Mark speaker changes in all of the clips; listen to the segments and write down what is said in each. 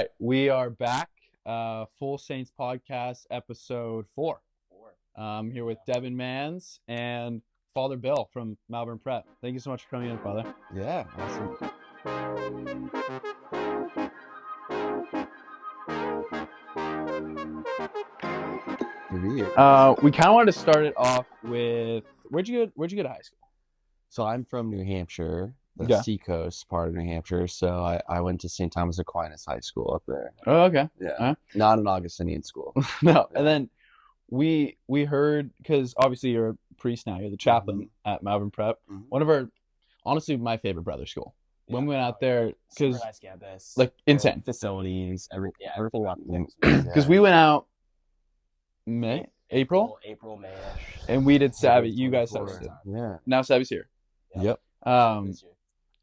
Speaker 1: right, we are back. Full Saints podcast, episode 4. I'm here with Devin Manns and Father Bill from Malvern Prep. Thank you so much for coming in, Father.
Speaker 2: Yeah, awesome.
Speaker 1: We kind of wanted to start it off with where'd you go to high school?
Speaker 2: So I'm from New Hampshire, the
Speaker 1: Yeah.
Speaker 2: seacoast part of New Hampshire. So I went to St. Thomas Aquinas High School up there.
Speaker 1: Oh, okay.
Speaker 2: Yeah, not an Augustinian school.
Speaker 1: No, and then we heard, because obviously you're a priest now, you're the chaplain at Malvern Prep. One of our, honestly, my favorite brother school. When we went out there, because
Speaker 3: nice campus,
Speaker 1: like insane
Speaker 2: Facilities, everything.
Speaker 1: Because we went out April,
Speaker 3: May-ish.
Speaker 1: and we did SAVI. You guys hosted.
Speaker 2: Yeah.
Speaker 1: Now SAVI's here.
Speaker 2: Yep.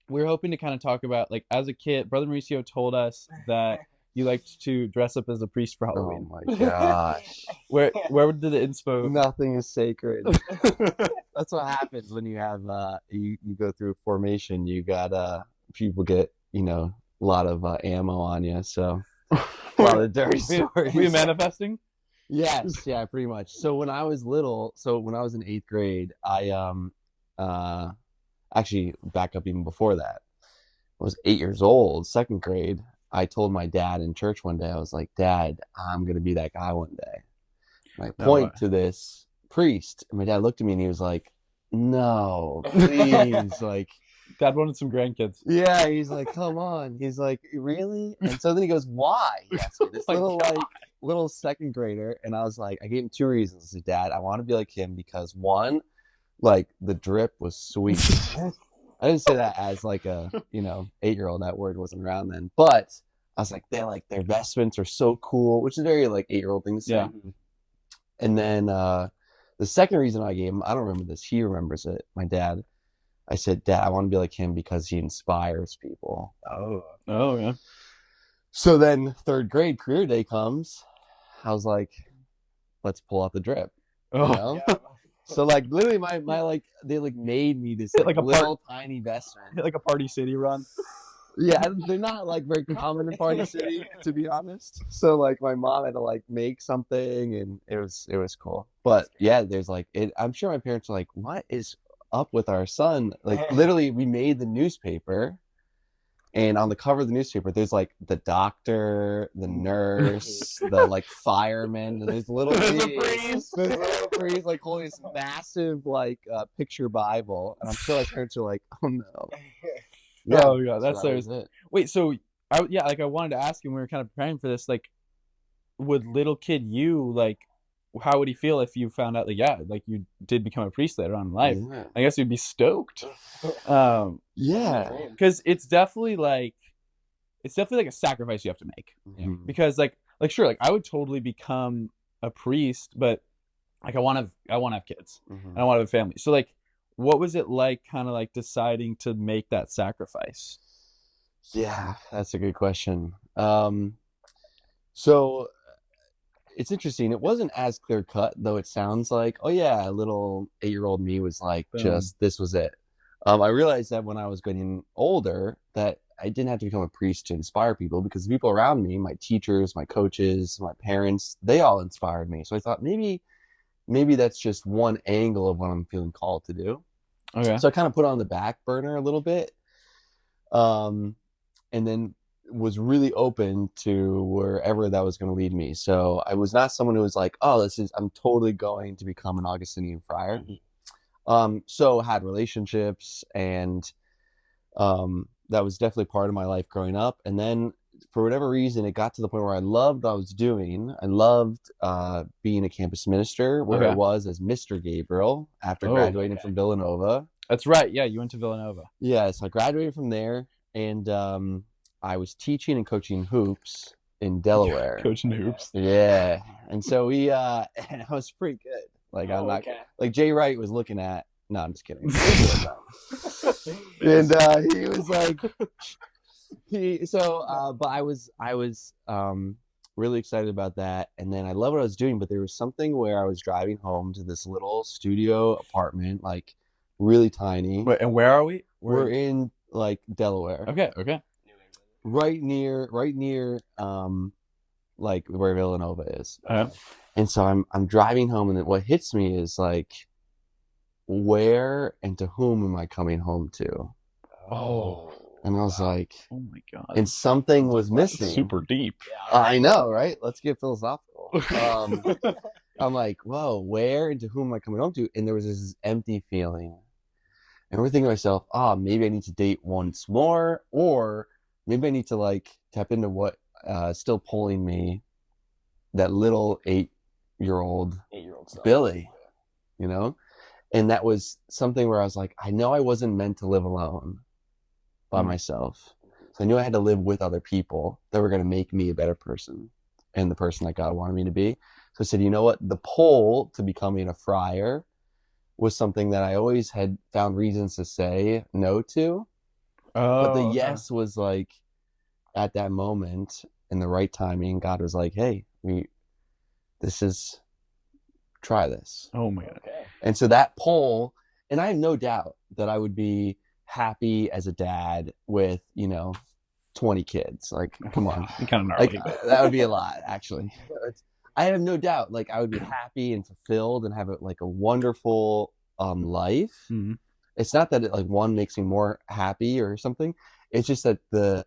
Speaker 1: We're hoping to kind of talk about, like, as a kid, Brother Mauricio told us that you liked to dress up as a priest for Halloween.
Speaker 2: Oh my gosh.
Speaker 1: Where did the inspo?
Speaker 2: Nothing is sacred. That's what happens when you have you go through formation. You got people get a lot of ammo on you, so a lot of dirty stories.
Speaker 1: Were you manifesting?
Speaker 2: Yes, yeah, pretty much. So when I was little, when I was in 8th grade, I actually back up even before that. I was 8 years old, 2nd grade. I told my dad in church one day, I was like, "Dad, I'm gonna be that guy one day." And I point to this priest, and my dad looked at me and he was like, "No, please." Like,
Speaker 1: Dad wanted some grandkids.
Speaker 2: yeah, he's like, "Come on." He's like, "Really?" And so then he goes, "Why?" He asked me, this little 2nd grader, and I was like, I gave him 2 reasons. I said, "Dad, I want to be like him because, one, like, the drip was sweet." I didn't say that as like a 8-year-old. That word wasn't around then, but I was like, their vestments are so cool, which is a very like 8-year-old thing to say.
Speaker 1: Yeah.
Speaker 2: And then the second reason I gave him, I don't remember this, he remembers it, my dad. I said, "Dad, I want to be like him because he inspires people."
Speaker 1: Oh yeah.
Speaker 2: So then 3rd grade career day comes. I was like, let's pull out the drip.
Speaker 1: Oh.
Speaker 3: Yeah.
Speaker 2: So like literally my like they like made me this like little tiny vestment.
Speaker 1: Like a Party City run.
Speaker 2: Yeah, they're not like very common in Party City, to be honest. So like my mom had to like make something, and it was cool. But yeah, there's like it. I'm sure my parents are like, "What is up with our son?" Like literally, we made the newspaper, and on the cover of the newspaper, there's like the doctor, the nurse, the like fireman, and there's little priest like holding this massive like picture Bible, and I'm sure my parents are like, "Oh no."
Speaker 1: Yeah, oh yeah, that's
Speaker 2: so it.
Speaker 1: Wait, so I wanted to ask you when we were kind of preparing for this, like, would little kid you, like, how would he feel if you found out like you did become a priest later on in life?
Speaker 2: Yeah.
Speaker 1: I guess he'd be stoked.
Speaker 2: Yeah,
Speaker 1: because it's definitely like a sacrifice you have to make.
Speaker 2: Mhm.
Speaker 1: Because like sure, like I would totally become a priest, but like I want to have kids.
Speaker 2: Mhm.
Speaker 1: And I want to have a family. So like, what was it like kind of like deciding to make that sacrifice?
Speaker 2: Yeah, that's a good question. So it's interesting. It wasn't as clear cut, though it sounds like, oh yeah, little 8-year-old me was like, just this was it. I realized that when I was getting older that I didn't have to become a priest to inspire people, because the people around me, my teachers, my coaches, my parents, they all inspired me. So I thought maybe that's just one angle of what I'm feeling called to do.
Speaker 1: Okay.
Speaker 2: So I kind of put it on the back burner a little bit. And then was really open to wherever that was going to lead me. So I was not someone who was like, "Oh, I'm totally going to become an Augustinian friar." So had relationships, and that was definitely part of my life growing up. And then for whatever reason, it got to the point where I loved what I was doing. I loved being a campus minister, where I was as Mr. Gabriel after graduating from Villanova.
Speaker 1: That's right. Yeah, you went to Villanova.
Speaker 2: Yeah, so I graduated from there, and I was teaching and coaching hoops in Delaware.
Speaker 1: Coaching hoops.
Speaker 2: Yeah, and so and I was pretty good. Like like Jay Wright was looking at. No, I'm just kidding. And he was like, but I was really excited about that, and then I love what I was doing. But there was something where I was driving home to this little studio apartment, like really tiny.
Speaker 1: Wait, and where are we?
Speaker 2: We're in like Delaware.
Speaker 1: Okay.
Speaker 2: right near like where Villanova is. And so I'm driving home, and what hits me is like, where and to whom am I coming home to?
Speaker 1: Oh.
Speaker 2: And I was like,
Speaker 1: oh my God.
Speaker 2: And something was missing.
Speaker 1: Super deep.
Speaker 2: I know, right? Let's get philosophical. I'm like, whoa, where and to whom am I coming home to? And there was this empty feeling. And we're thinking to myself, maybe I need to date once more, or maybe I need to like tap into what still pulling me, that little 8-year-old Billy, you know? And that was something where I was like, I know I wasn't meant to live alone by myself. So I knew I had to live with other people that were going to make me a better person and the person that God wanted me to be. So I said, you know what? The pull to becoming a friar was something that I always had found reasons to say no to. But the yes was like, at that moment, in the right timing, God was like, hey, try this.
Speaker 1: Oh my God.
Speaker 2: And so that pull, and I have no doubt that I would be happy as a dad with, 20 kids. Like, come on.
Speaker 1: Kind of gnarly.
Speaker 2: Like, that would be a lot, actually. I have no doubt, like, I would be happy and fulfilled and have a wonderful life.
Speaker 1: Mm-hmm.
Speaker 2: It's not that it, like, one makes me more happy or something. It's just that the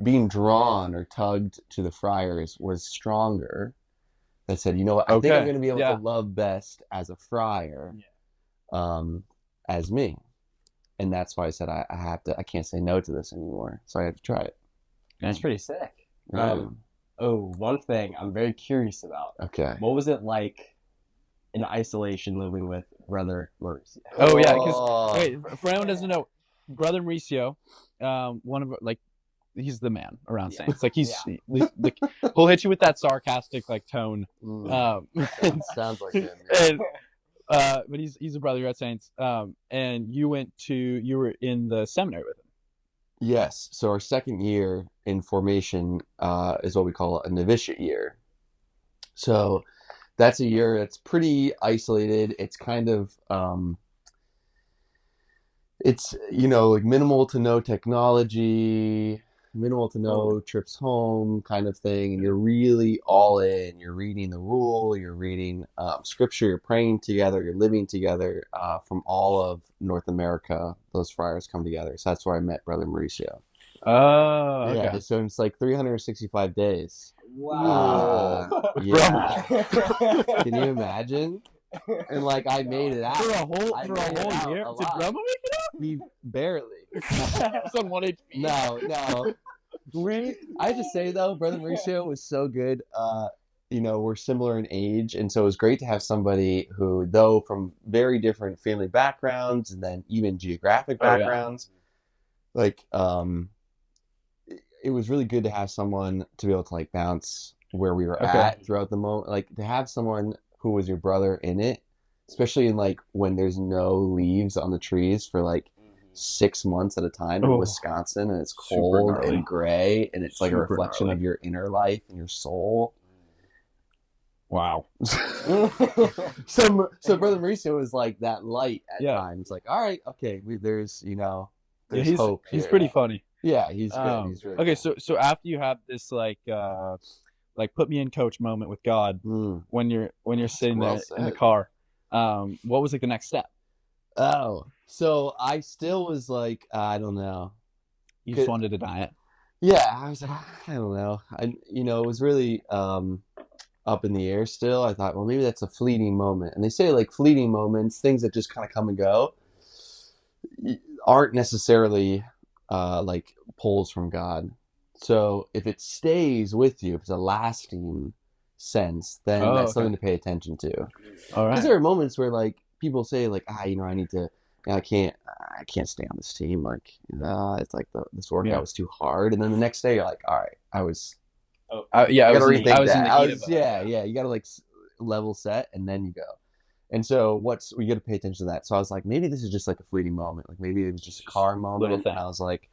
Speaker 2: being drawn or tugged to the friars was stronger. That said, you know what, I think I'm going to be able to love best as a friar, as me. And that's why I said I can't say no to this anymore. So I have to try it.
Speaker 3: That's pretty sick.
Speaker 2: Yeah.
Speaker 3: One thing I'm very curious about.
Speaker 2: Okay.
Speaker 3: What was it like in isolation living with Brother Mauricio?
Speaker 1: Oh yeah, because wait, for anyone who doesn't know, Brother Mauricio, one of he's the man around Saints. Like he'll hit you with that sarcastic like tone.
Speaker 2: Sounds like him.
Speaker 1: Yeah. But he's a brother at Saints. And you were in the seminary with him.
Speaker 2: Yes. So our second year in formation is what we call a novitiate year. So that's a year that's pretty isolated. It's kind of it's like minimal to no technology, minimal to no trips home kind of thing, and you're really all in. You're reading the rule, you're reading scripture, you're praying together, you're living together. From all of North America, those friars come together. So that's where I met Brother Mauricio.
Speaker 1: Oh, okay.
Speaker 2: Yeah, so it's like 365 days.
Speaker 3: Wow.
Speaker 2: Yeah. Can you imagine? And like I made it out
Speaker 1: for a whole year. Did Grandma make it out?
Speaker 2: We barely.
Speaker 1: It's on 1 HP.
Speaker 2: No. I have to say though, Brother Mauricio was so good. We're similar in age, and so it was great to have somebody who, though from very different family backgrounds and then even geographic backgrounds, like it was really good to have someone to be able to like bounce where we were at throughout the moment. Like to have someone who was your brother in it, especially in like when there's no leaves on the trees for like 6 months at a time in Wisconsin, and it's cold and gray, and it's like a reflection of your inner life and your soul.
Speaker 1: Wow.
Speaker 2: So Brother Mauricio was like that light at times. Like, all right, okay, there's hope.
Speaker 1: He's pretty funny.
Speaker 2: Yeah, he's good. He's really
Speaker 1: okay.
Speaker 2: cool.
Speaker 1: So after you have this like put me in coach moment with God, when you're sitting there in the car, what was like the next step?
Speaker 2: Oh, so I still was like, I don't know.
Speaker 1: You just wanted to deny it?
Speaker 2: Yeah, I was like, I don't know. It was really up in the air still. I thought, well, maybe that's a fleeting moment. And they say like fleeting moments, things that just kind of come and go, aren't necessarily like pulls from God. So if it stays with you, if it's a lasting sense, then that's something to pay attention to.
Speaker 1: All right.
Speaker 2: Because there are moments where like people say like, I need to, I can't stay on this team. Like, it's like this workout was too hard. And then the next day you're like, all right, I was in the heat of it. You got to like level set and then you go. And so we got to pay attention to that. So I was like, maybe this is just like a fleeting moment. Like maybe it was just a car moment. And I was like,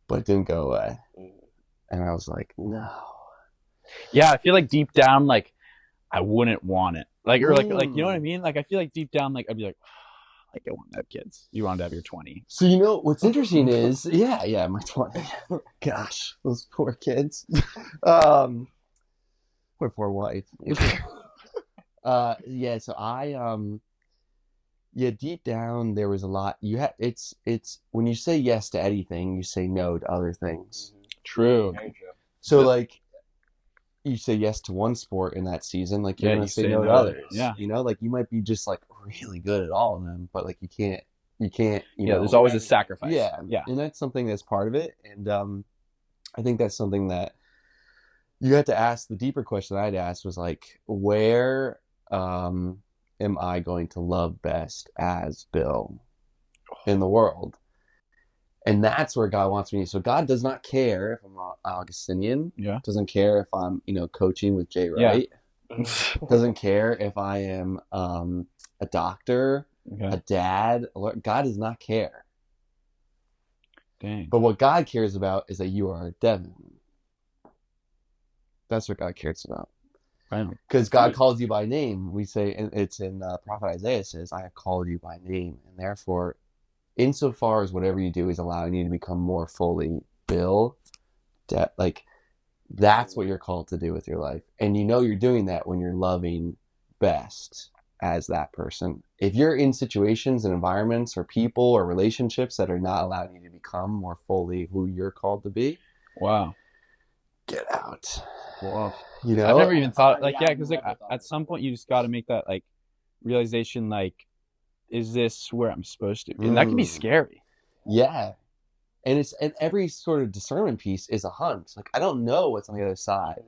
Speaker 2: but it didn't go away. And I was like, no.
Speaker 1: Yeah, I feel like deep down, like I wouldn't want it. Like, or like you know what I mean? Like I feel like deep down, like I'd be like like I want to have kids. You wanted to have your 20.
Speaker 2: So you know what's interesting is my 20. Gosh, those poor kids. Poor wife. So deep down there was a lot. It's when you say yes to anything, you say no to other things.
Speaker 1: True.
Speaker 2: So like you say yes to one sport in that season, like you're gonna say no to others.
Speaker 1: Yeah.
Speaker 2: You know, like you might be just like really good at all of them, but like you can't you know,
Speaker 1: there's always a sacrifice.
Speaker 2: Yeah.
Speaker 1: Yeah.
Speaker 2: And that's something that's part of it. And I think that's something that you had to ask. The deeper question I'd ask was like, where am I going to love best as Bill in the world? And that's where God wants me. So God does not care if I'm Augustinian.
Speaker 1: Yeah.
Speaker 2: Doesn't care if I'm, coaching with Jay Wright. Yeah. Doesn't care if I am a doctor, a dad. God does not care.
Speaker 1: Dang.
Speaker 2: But what God cares about is that you are Devin. That's what God cares about. Because God calls you by name. We say, and it's in Prophet Isaiah says, I have called you by name. And therefore, insofar as whatever you do is allowing you to become more fully Bill, like that's what you're called to do with your life. And you're doing that when you're loving best as that person. If you're in situations and environments or people or relationships that are not allowing you to become more fully who you're called to be,
Speaker 1: wow,
Speaker 2: get out.
Speaker 1: Wow.
Speaker 2: I've
Speaker 1: never even thought because like at some point you just got to make that like realization, like, is this where I'm supposed to be? And that can be scary.
Speaker 2: Yeah. And every sort of discernment piece is a hunch. Like, I don't know what's on the other side.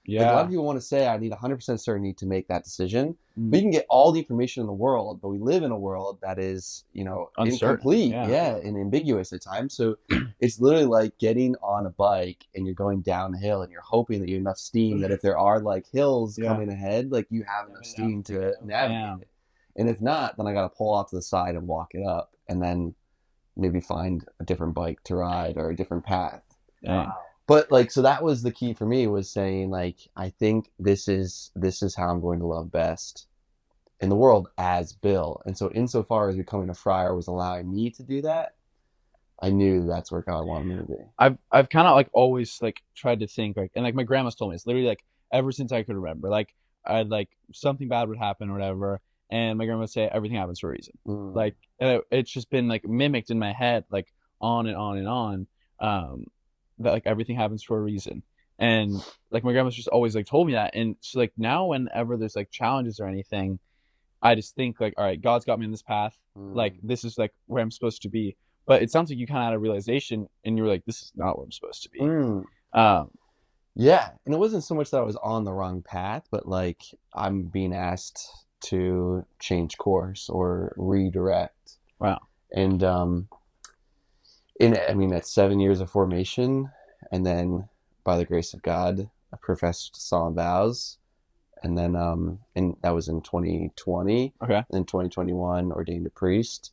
Speaker 1: Yeah.
Speaker 2: Like, a lot of people want to say, I need 100% certainty to make that decision. But you can get all the information in the world, but we live in a world that is, incomplete. Yeah. And ambiguous at times. So it's literally like getting on a bike and you're going downhill and you're hoping that you have enough steam that if there are like hills coming ahead, like you have enough steam to navigate it. And if not, then I got to pull off to the side and walk it up and then maybe find a different bike to ride or a different path.
Speaker 1: Wow.
Speaker 2: But like, so that was the key for me, was saying like, I think this is how I'm going to love best in the world as Bill. And so insofar as becoming a friar was allowing me to do that, I knew that's where God wanted me to be.
Speaker 1: I've kind of like always like tried to think like, and like my grandma's told me, it's literally like ever since I could remember, like I'd like something bad would happen or whatever. And my grandma would say, everything happens for a reason. Like, it's just been like mimicked in my head, like on and on and on. That like everything happens for a reason. And like my grandma's just always like told me that. And so like now whenever there's like challenges or anything, I just think like, all right, God's got me in this path. Like, this is like where I'm supposed to be. But it sounds like you kind of had a realization and you were like, this is not where I'm supposed to be.
Speaker 2: Yeah. And it wasn't so much that I was on the wrong path, but like I'm being asked to change course or redirect.
Speaker 1: Wow.
Speaker 2: And that's 7 years of formation, and then by the grace of God I professed solemn vows, and then and that was in 2020.
Speaker 1: Okay.
Speaker 2: And in 2021 ordained a priest,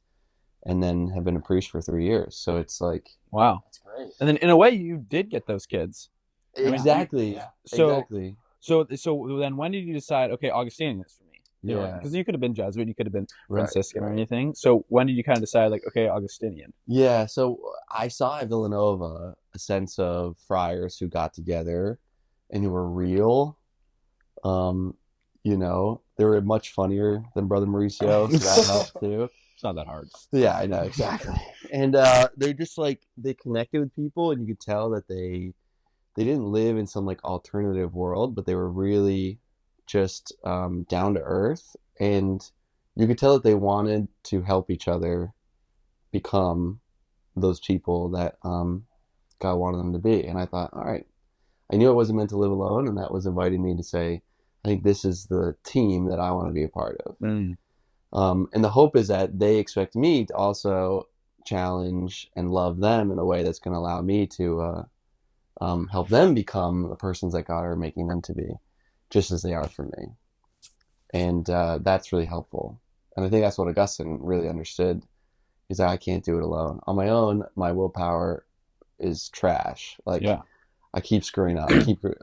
Speaker 2: and then have been a priest for 3 years. So it's like,
Speaker 1: wow, that's great. And then in a way you did get those kids.
Speaker 2: Exactly. Exactly.
Speaker 1: So then when did you decide, okay, Augustinian is for me?
Speaker 2: Yeah,
Speaker 1: because you could have been Jesuit, you could have been Franciscan or anything. So when did you kind of decide, like, okay, Augustinian?
Speaker 2: Yeah, so I saw at Villanova a sense of friars who got together and who were real. They were much funnier than Brother Mauricio, so that helped too.
Speaker 1: It's not that hard.
Speaker 2: Yeah, I know, exactly. And they just like, they connected with people, and you could tell that they didn't live in some like alternative world, but they were really just down to earth, and you could tell that they wanted to help each other become those people that God wanted them to be. And I thought, all right, I knew I wasn't meant to live alone, and that was inviting me to say, I think this is the team that I want to be a part of. And the hope is that they expect me to also challenge and love them in a way that's going to allow me to help them become the persons that God are making them to be, just as they are for me. And that's really helpful. And I think that's what Augustine really understood, is that I can't do it alone. On my own, my willpower is trash. Like, I keep screwing up,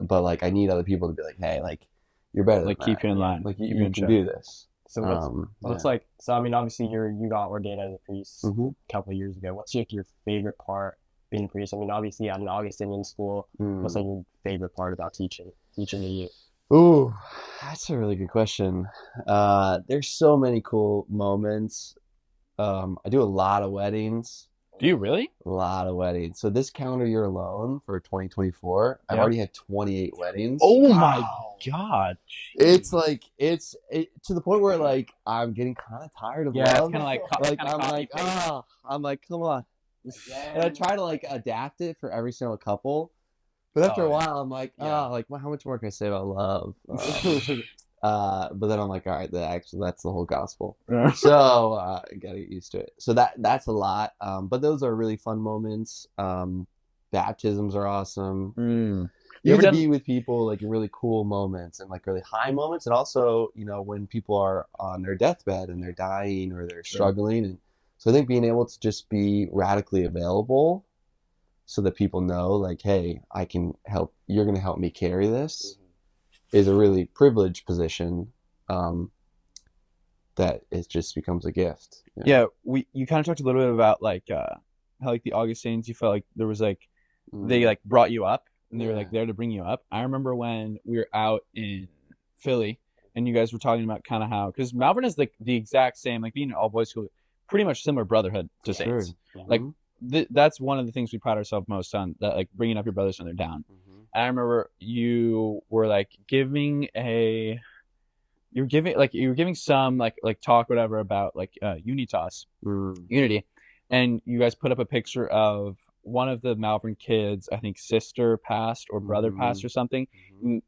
Speaker 2: but like I need other people to be like, hey, like, you're better than
Speaker 1: keep you in line.
Speaker 2: Like, you can do this.
Speaker 3: So what's like, so I mean, obviously you got ordained as a priest a couple of years ago. What's like your favorite part being a priest? I mean, obviously at an Augustinian school, what's like your favorite part about teaching the youth?
Speaker 2: Ooh, that's a really good question. There's so many cool moments. I do a lot of weddings.
Speaker 1: Do you really?
Speaker 2: A lot of weddings. So this calendar year alone for 2024, I've already had 28 weddings.
Speaker 1: Oh my God.
Speaker 2: It's like to the point where like I'm getting kind of tired of love.
Speaker 1: It's kind of
Speaker 2: I'm like, come on. And I try to like adapt it for every single couple. But after a while, I'm like, how much more can I say about love? But then I'm like, all right, that's the whole gospel. So I gotta get used to it. So that's a lot. But those are really fun moments. Baptisms are awesome. You get to be with people like in really cool moments and like really high moments, and also when people are on their deathbed and they're dying or they're struggling. And so I think being able to just be radically available, so that people know like, hey, I can help. You're gonna help me carry this. Is a really privileged position that it just becomes a gift.
Speaker 1: You kind of talked a little bit about like how like the Augustinians, you felt like there was like they like brought you up and they were like there to bring you up. I remember when we were out in Philly and you guys were talking about kind of how, because Malvern is like the exact same, like being an all boys school, pretty much similar brotherhood to Saints. Like that's one of the things we pride ourselves most on, that like bringing up your brothers when they're down. I remember you were like giving some like talk whatever about like Unitas, unity, and you guys put up a picture of one of the Malvern kids, I think sister passed or brother passed or something.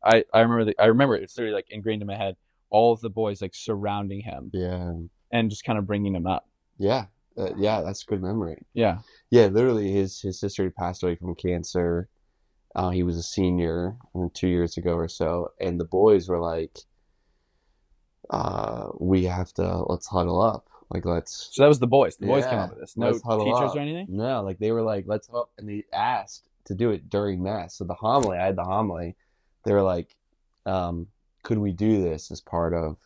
Speaker 1: I remember it's literally like ingrained in my head, all of the boys like surrounding him and just kind of bringing him up.
Speaker 2: That's a good memory. Literally his sister had passed away from cancer. He was a senior 2 years ago or so, and the boys were like, let's huddle up. Like, let's.
Speaker 1: So that was the boys. The boys came up with this. No teachers
Speaker 2: up.
Speaker 1: Or anything?
Speaker 2: No, like they were like, let's huddle up. And they asked to do it during Mass. So I had the homily. They were like, could we do this as part of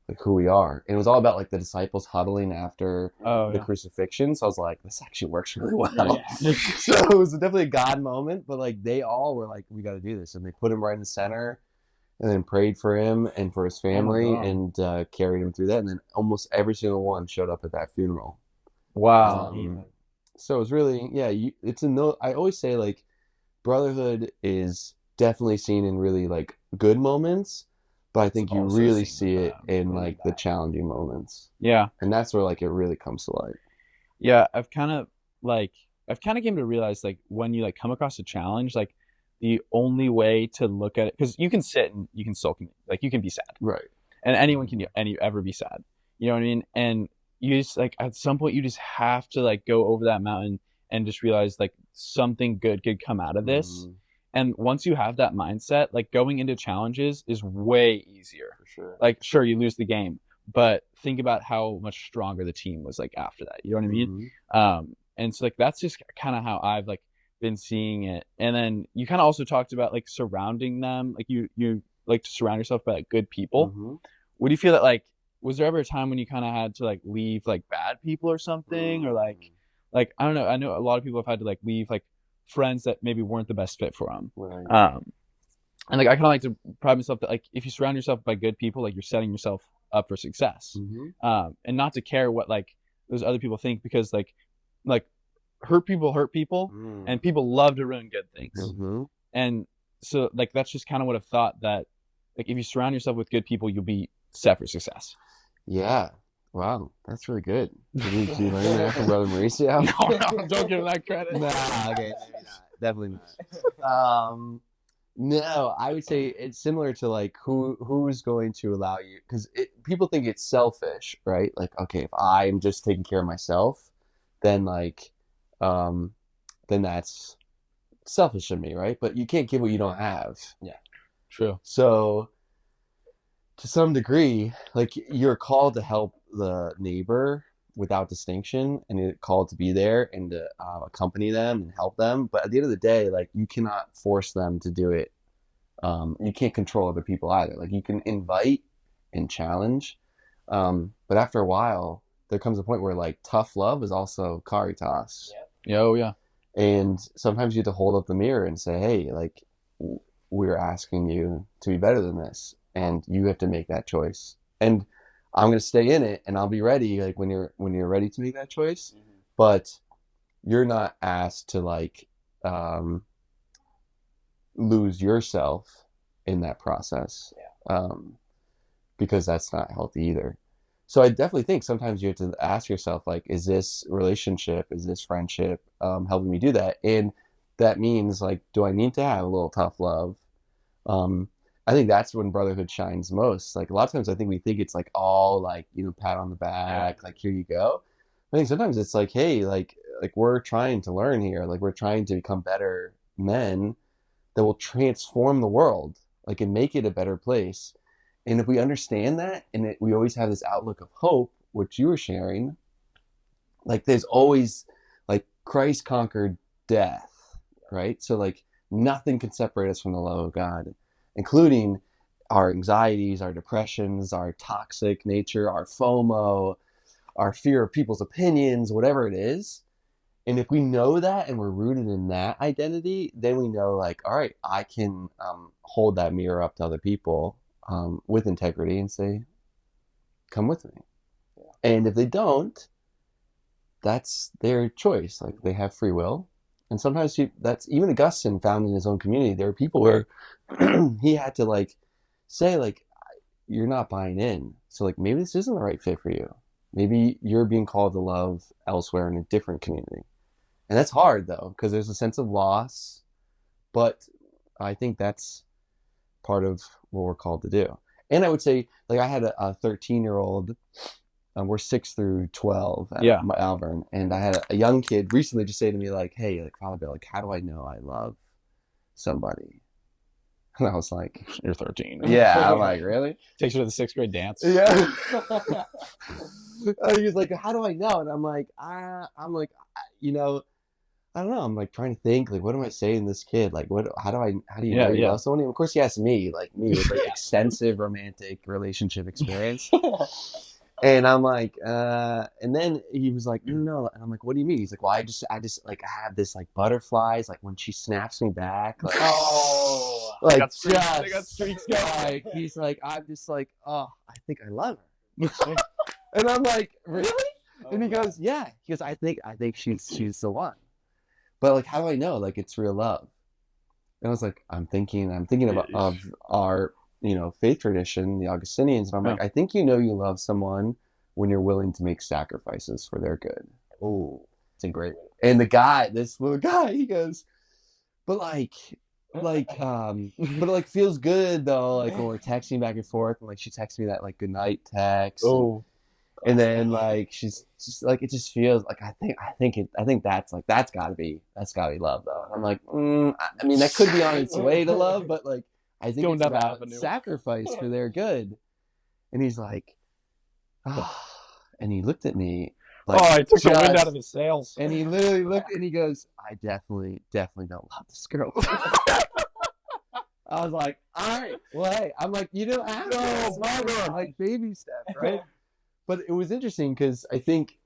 Speaker 2: like who we are? And it was all about like the disciples huddling after the crucifixion. So I was like, this actually works really well. So it was definitely a God moment, but like they all were like, we got to do this. And they put him right in the center and then prayed for him and for his family and carried him through that. And then almost every single one showed up at that funeral.
Speaker 1: Wow.
Speaker 2: So it was really, I always say like brotherhood is definitely seen in really like good moments. But I think you really see it in like the challenging moments. Yeah. And that's where like it really comes to light.
Speaker 1: Yeah, I've kind of came to realize like when you like come across a challenge, like the only way to look at it, because you can sit and you can sulk and like you can be sad. Right. And anyone can ever be sad. You know what I mean? And you just like at some point you just have to like go over that mountain and just realize like something good could come out of this. And once you have that mindset, like going into challenges is way easier. For sure. Like, sure, you lose the game, but think about how much stronger the team was like after that. You know what I mean? And so like that's just kind of how I've like been seeing it. And then you kind of also talked about like surrounding them, like you like to surround yourself by like good people. What do you feel that like? Was there ever a time when you kind of had to like leave like bad people or something, or like I don't know. I know a lot of people have had to like leave like friends that maybe weren't the best fit for them. And like I kind of like to pride myself that like if you surround yourself by good people, like you're setting yourself up for success. And not to care what like those other people think, because like hurt people and people love to ruin good things. And so like that's just kind of what I've thought, that like if you surround yourself with good people, you'll be set for success.
Speaker 2: Wow, that's really good. Did you learn that from Brother Mauricio?
Speaker 1: No, don't give him that credit.
Speaker 2: Nah, okay, maybe not. Definitely not. No, I would say it's similar to like who's going to allow you, because people think it's selfish, right? Like, okay, if I'm just taking care of myself, then like, then that's selfish of me, right? But you can't give what you don't have.
Speaker 1: Yeah, true.
Speaker 2: So to some degree, like you're called to help the neighbor without distinction, and you're called to be there and to accompany them and help them. But at the end of the day, like you cannot force them to do it. You can't control other people either. Like you can invite and challenge, But after a while, there comes a point where like tough love is also caritas.
Speaker 1: Yeah. Oh yeah.
Speaker 2: And sometimes you have to hold up the mirror and say, hey, like we're asking you to be better than this, and you have to make that choice. And I'm going to stay in it, and I'll be ready like when you're ready to make that choice. Mm-hmm. But you're not asked to like lose yourself in that process, because that's not healthy either. So I definitely think sometimes you have to ask yourself, like, is this relationship, is this friendship helping me do that? And that means, like, do I need to have a little tough love? I think that's when brotherhood shines most. Like, a lot of times I think we think it's, like, all, like, you know, pat on the back, like, here you go. I think sometimes it's like, hey, like we're trying to learn here. Like, we're trying to become better men that will transform the world, like, and make it a better place. And if we understand that, and we always have this outlook of hope, which you were sharing, like there's always, like, Christ conquered death, right? So like nothing can separate us from the love of God, including our anxieties, our depressions, our toxic nature, our FOMO, our fear of people's opinions, whatever it is. And if we know that and we're rooted in that identity, then we know, like, all right, I can hold that mirror up to other people with integrity and say, come with me. Yeah. And if they don't, that's their choice. Like, they have free will. And sometimes that's even Augustine found in his own community. There are people where he had to like say, like, you're not buying in. So like, maybe this isn't the right fit for you. Maybe you're being called to love elsewhere in a different community. And that's hard though, because there's a sense of loss. But I think that's part of what we're called to do. And I would say, like, I had a 13-year-old, we're 6 through 12 at Malvern, and I had a young kid recently just say to me, like, hey, like, Father Bill, like, how do I know I love somebody? And I was like,
Speaker 1: you're 13.
Speaker 2: Yeah, I'm like, really?
Speaker 1: Takes you to the 6th grade dance.
Speaker 2: Yeah. He was like, how do I know? And I'm like, you know, I don't know. I'm like trying to think, like, what am I saying to this kid? Like, how do you know you love someone? And of course he asked me with like extensive romantic relationship experience. And I'm like, and then he was like, no. And I'm like, what do you mean? He's like, well, I just like, I have this like butterflies, like when she snaps me back, like, like,
Speaker 1: I got streaks going.
Speaker 2: Like, he's like, I'm just like, oh, I think I love her. And I'm like, really? And he goes, yeah. He goes, I think she's the one. But like, how do I know? Like, it's real love. And I was like, I'm thinking of our, you know, faith tradition, the Augustinians. And I'm like, I think you know you love someone when you're willing to make sacrifices for their good. Oh, it's a great one. And this little guy, he goes, but it feels good though, like when we're texting back and forth, and like she texts me that like goodnight text. Oh. And then like she's just like, it just feels like I think that's gotta be love though. And I'm like, I mean, that could be on its way to love, but like I think it's about sacrifice for their good. And he's like, and he looked at me like,
Speaker 1: I took the wind out of his sails.
Speaker 2: And he literally looked and he goes, I definitely don't love this girl. I was like, all right, well, hey, I'm like, you don't have to, like baby steps, right? But it was interesting because I think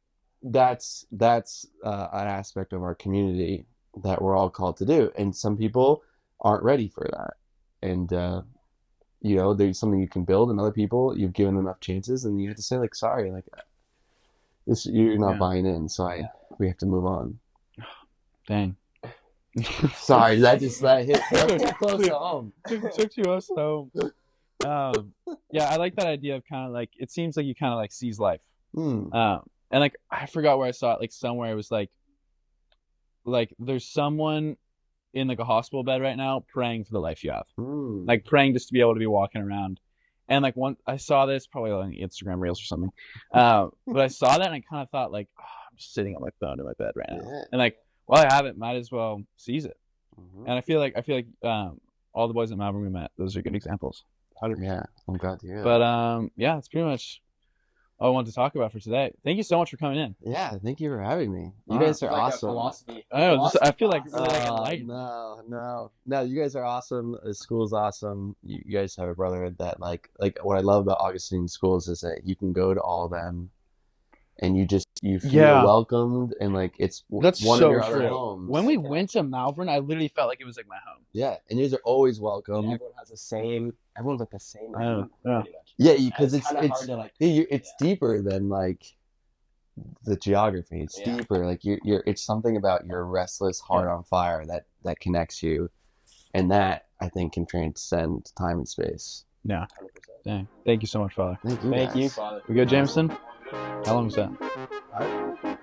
Speaker 2: that's an aspect of our community that we're all called to do, and some people aren't ready for that. And you know, there's something you can build, and other people you've given enough chances, and you have to say like, sorry, like this, you're not buying in, so we have to move on.
Speaker 1: Dang.
Speaker 2: Sorry, that hit too close to home.
Speaker 1: Took too close to home. Yeah, I like that idea of kind of like, it seems like you kind of like seize life. And like, I forgot where I saw it, like somewhere it was like there's someone in like a hospital bed right now praying for the life you have. Like praying just to be able to be walking around. And like I saw this probably on Instagram Reels or something. But I saw that and I kind of thought like, I'm just sitting on my phone in my bed right now. Yeah. And like, well, I have it, might as well seize it. And I feel like all the boys at Malvern we met, those are good examples.
Speaker 2: Yeah, I'm glad to hear that.
Speaker 1: But yeah, it's pretty much all I wanted to talk about for today. Thank you so much for coming in.
Speaker 2: Yeah, thank you for having me. You
Speaker 1: All
Speaker 2: guys are
Speaker 3: Like a
Speaker 2: awesome.
Speaker 3: philosophy.
Speaker 1: I know. I feel like
Speaker 3: Philosophy
Speaker 1: really
Speaker 3: class.
Speaker 1: enlightened.
Speaker 2: No, you guys are awesome. The school's awesome. You guys have a brotherhood that like what I love about Augustinian schools is that you can go to all of them and you feel
Speaker 1: Yeah.
Speaker 2: welcomed, and like it's
Speaker 1: That's
Speaker 2: one
Speaker 1: so
Speaker 2: of your other
Speaker 1: true.
Speaker 2: homes.
Speaker 1: When we went to Malvern, I literally felt like it was like my home.
Speaker 2: Yeah, and you guys are always
Speaker 3: And
Speaker 2: welcome.
Speaker 3: everyone has the same. Everyone's like the same.
Speaker 1: I know, yeah.
Speaker 3: pretty much.
Speaker 2: Yeah, because
Speaker 3: It's kinda hard to, like,
Speaker 2: it's deeper than like the geography. It's
Speaker 3: Yeah.
Speaker 2: deeper. Like you're it's something about your restless heart on fire that connects you, and that I think can transcend time and space.
Speaker 1: Yeah.
Speaker 3: 100%.
Speaker 1: Dang. Thank you so much, Father.
Speaker 2: Thank you.
Speaker 3: Thank you,
Speaker 2: guys.
Speaker 3: Father.
Speaker 1: We good, Jameson? How long was that?
Speaker 2: All right.